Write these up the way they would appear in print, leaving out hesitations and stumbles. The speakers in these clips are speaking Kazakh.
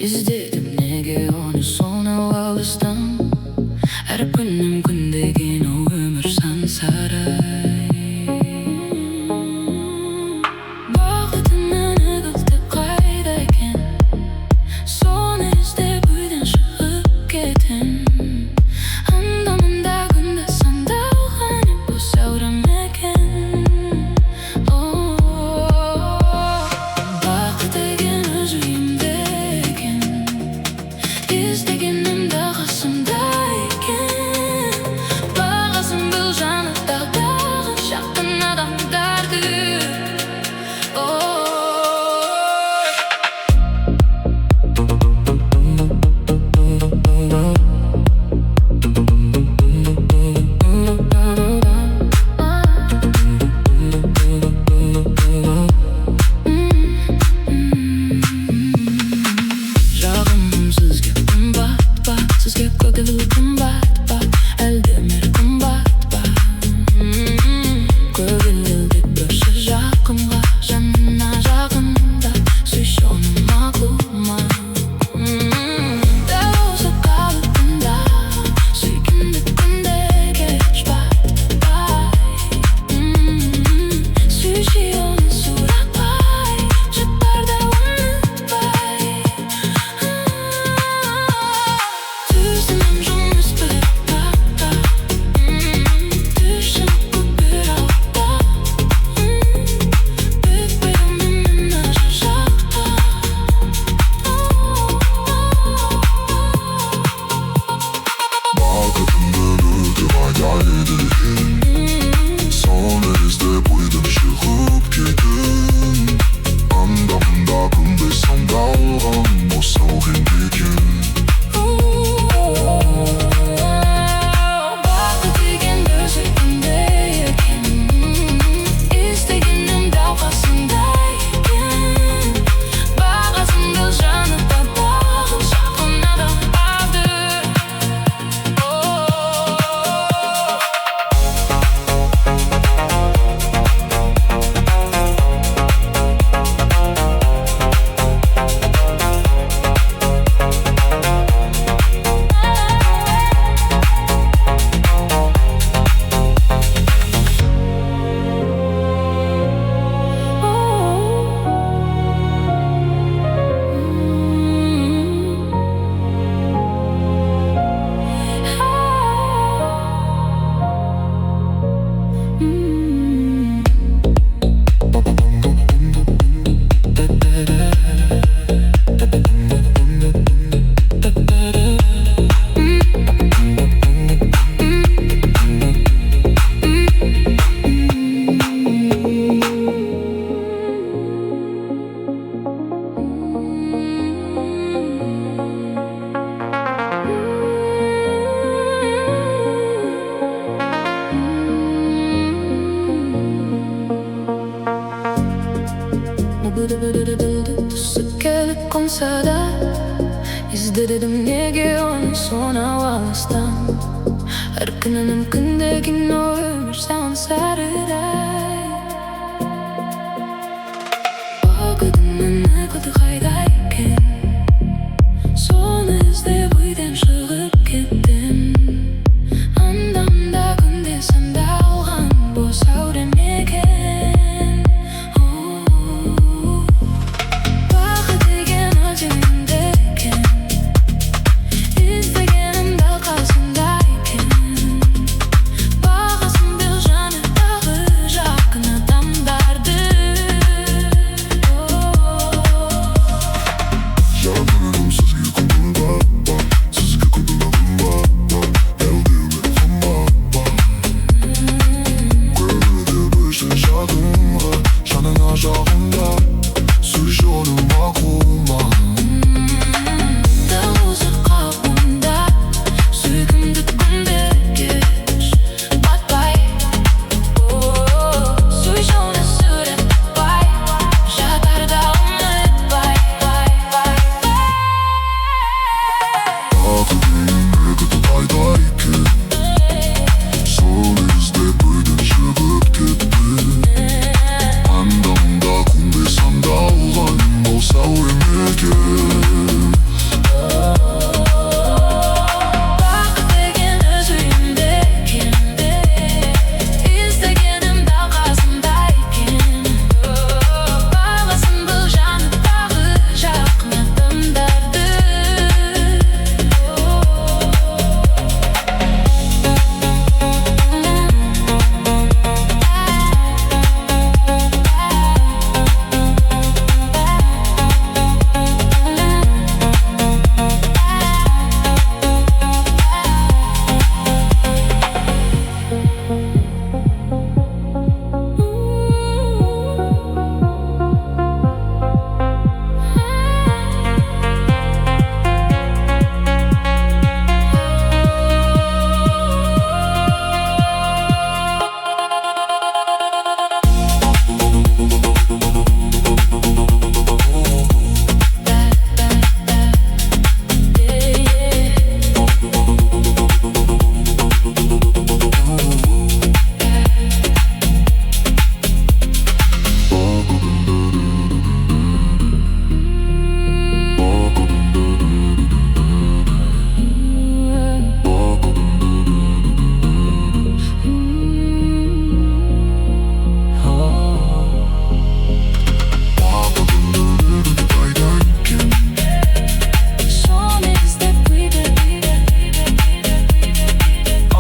іздедім неге оны сонау алыстан әр күнім күн деген өмір сансарай бақытымның үгіті қайда екен соны іздеп үйден шығып кетем анда-мында күнді сандалған бос әурем екен бақыт деген өз үйімде екен іздегенімді қасымда екен бағасын біл жанаттағы жақын адамдарды Жағымым сізге қымбат па сізге көңіл қымбат па әлде мейір қымбат па көңілді көрші жақынға жанына жақында сүйші оны мақұл ма дәл осы қалпында сүйкімді күндегі жұбатпай сүйші оны сұратпай жұпарды ұмытпай түсінем жұмыс бір апта түсім көп бір алапта бітпейді мені жан жақта бақытымды үгіті қайда еді екен соны іздеп үйден шығып кетем анда-мында күнде сандалған бос әурем екен бақыт деген өз үйімде екен іздегенім дәл қасымда екен бағасын біл жанаттағы жақын адамдарды түсіп келіп қонса да іздедім неге оны сонау алыстан әр күнім күн деген өмір сансарай бақытымның үгіті қайда екен соны іздеп үйден шығып кеттім анда-мында күнде сандалған бос әурем екен бақыт деген өз үйімде екен іздегенім дәл қасымда екен бағасын біл жанаттағы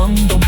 анда